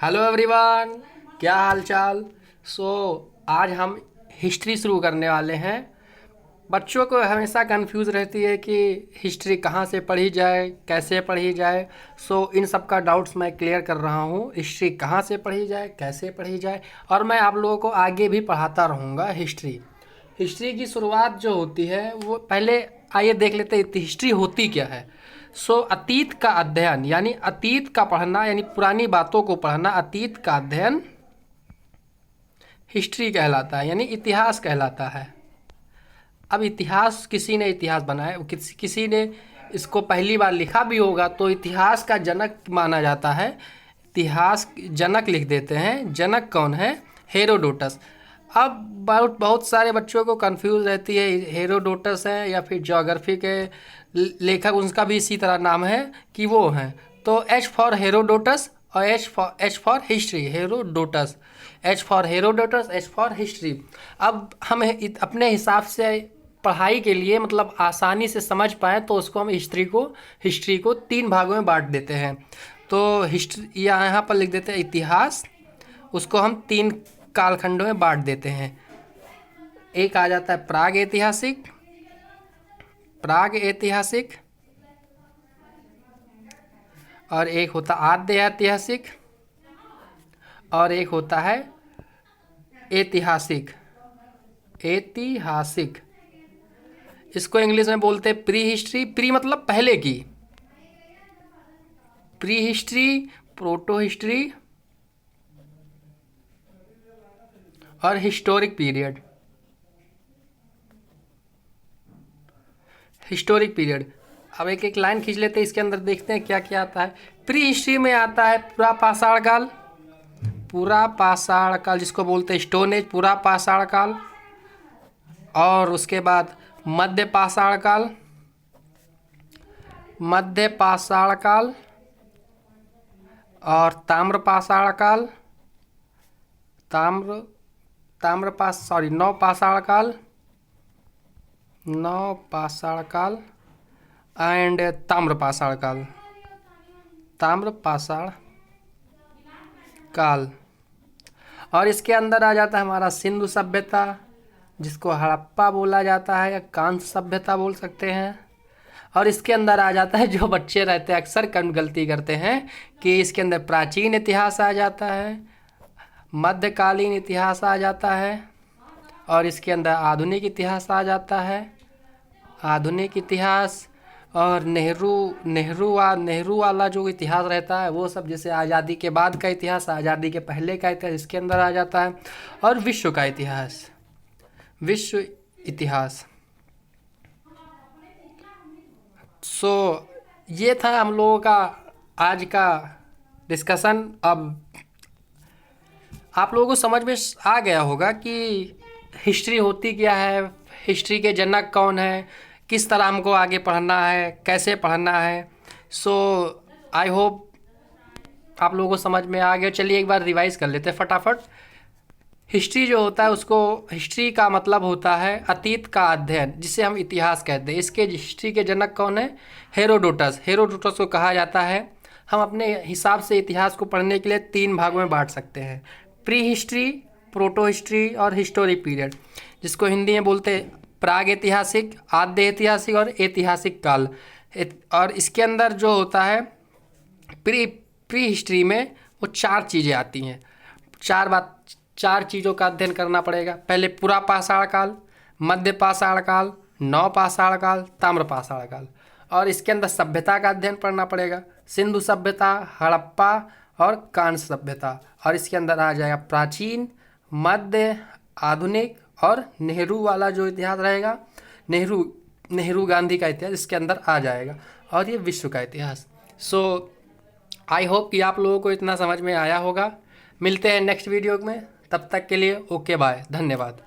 Hello everyone, क्या हाल चाल। आज हम हिस्ट्री शुरू करने वाले हैं। बच्चों को हमेशा कंफ्यूज रहती है कि हिस्ट्री कहाँ से पढ़ी जाए, कैसे पढ़ी जाए। इन सब का डाउट्स मैं क्लियर कर रहा हूँ। हिस्ट्री कहाँ से पढ़ी जाए, कैसे पढ़ी जाए, और मैं आप लोगों को आगे भी पढ़ाता रहूँगा। हिस्ट्री की शुरुआत जो होती है वो पहले आइए देख लेते हैं हिस्ट्री होती क्या है। अतीत का अध्ययन यानी अतीत का पढ़ना, यानी पुरानी बातों को पढ़ना, अतीत का अध्ययन हिस्ट्री कहलाता है, यानी इतिहास कहलाता है। अब इतिहास किसी ने इतिहास बनाया, किसी ने इसको पहली बार लिखा भी होगा तो इतिहास का जनक माना जाता है। इतिहास जनक लिख देते हैं। जनक कौन है? हेरोडोटस। अब बहुत सारे बच्चों को कंफ्यूज रहती है, हेरोडोटस है या फिर ज्योग्राफी के लेखक उनका भी इसी तरह नाम है कि वो हैं। तो एच फॉर हेरोडोटस और H for history. Herodotus, H for Herodotus, H for history. अब हम अपने हिसाब से पढ़ाई के लिए, मतलब आसानी से समझ पाएँ, तो उसको हम हिस्ट्री को 3 भागों में बांट देते हैं। तो हिस्ट्री यहाँ पर लिख देते हैं इतिहास, उसको हम 3 कालखंडों में बांट देते हैं। एक आ जाता है प्राग ऐतिहासिक, और एक होता आद्य ऐतिहासिक, और एक होता है ऐतिहासिक। इसको इंग्लिश में बोलते हैं प्री हिस्ट्री। प्री मतलब पहले की, प्री हिस्ट्री, प्रोटो हिस्ट्री और हिस्टोरिक पीरियड। अब एक एक लाइन खींच लेते हैं, इसके अंदर देखते हैं क्या क्या आता है। प्री हिस्ट्री में आता है पूरा पाषाण काल जिसको बोलते हैं स्टोन एज, पूरा पाषाण काल। और उसके बाद मध्य पाषाण काल और ताम्र पाषाण काल, नौ पाषाण काल एंड ताम्र पाषाण काल। और इसके अंदर आ जाता है हमारा सिंधु सभ्यता, जिसको हड़प्पा बोला जाता है या कांस्य सभ्यता बोल सकते हैं। और इसके अंदर आ जाता है, जो बच्चे रहते हैं अक्सर गलती करते हैं कि इसके अंदर प्राचीन इतिहास आ जाता है, मध्यकालीन इतिहास आ जाता है, और इसके अंदर आधुनिक इतिहास आ जाता है। आधुनिक इतिहास और नेहरू वाला जो इतिहास रहता है वो सब, जैसे आज़ादी के बाद का इतिहास, आज़ादी के पहले का इतिहास इसके अंदर आ जाता है। और विश्व इतिहास। ये था हम लोगों का आज का डिस्कशन। अब आप लोगों को समझ में आ गया होगा कि हिस्ट्री होती क्या है, हिस्ट्री के जनक कौन है, किस तरह हमको आगे पढ़ना है, कैसे पढ़ना है। आई होप आप लोगों को समझ में आ गया। चलिए एक बार रिवाइज कर लेते हैं फटाफट। हिस्ट्री जो होता है उसको, हिस्ट्री का मतलब होता है अतीत का अध्ययन, जिसे हम इतिहास कहते हैं। इसके हिस्ट्री के जनक कौन है? हेरोडोटस को कहा जाता है। हम अपने हिसाब से इतिहास को पढ़ने के लिए 3 भागों में बांट सकते हैं, प्री हिस्ट्री, प्रोटो हिस्ट्री और हिस्टोरिक पीरियड, जिसको हिंदी में बोलते हैं प्राग ऐतिहासिक, आद्य ऐतिहासिक और ऐतिहासिक काल। और इसके अंदर जो होता है प्री हिस्ट्री में वो 4 चीज़ें आती हैं। 4 चीज़ों का अध्ययन करना पड़ेगा। पहले पूरा पाषाण काल, मध्य पाषाण काल, नौ पाषाण काल, ताम्र पाषाण काल। और इसके अंदर सभ्यता का अध्ययन पढ़ना पड़ेगा, सिंधु सभ्यता, हड़प्पा और कांस्य सभ्यता। और इसके अंदर आ जाएगा प्राचीन, मध्य, आधुनिक और नेहरू वाला जो इतिहास रहेगा, नेहरू गांधी का इतिहास इसके अंदर आ जाएगा। और ये विश्व का इतिहास। आई होप कि आप लोगों को इतना समझ में आया होगा। मिलते हैं नेक्स्ट वीडियो में, तब तक के लिए ओके बाय, धन्यवाद।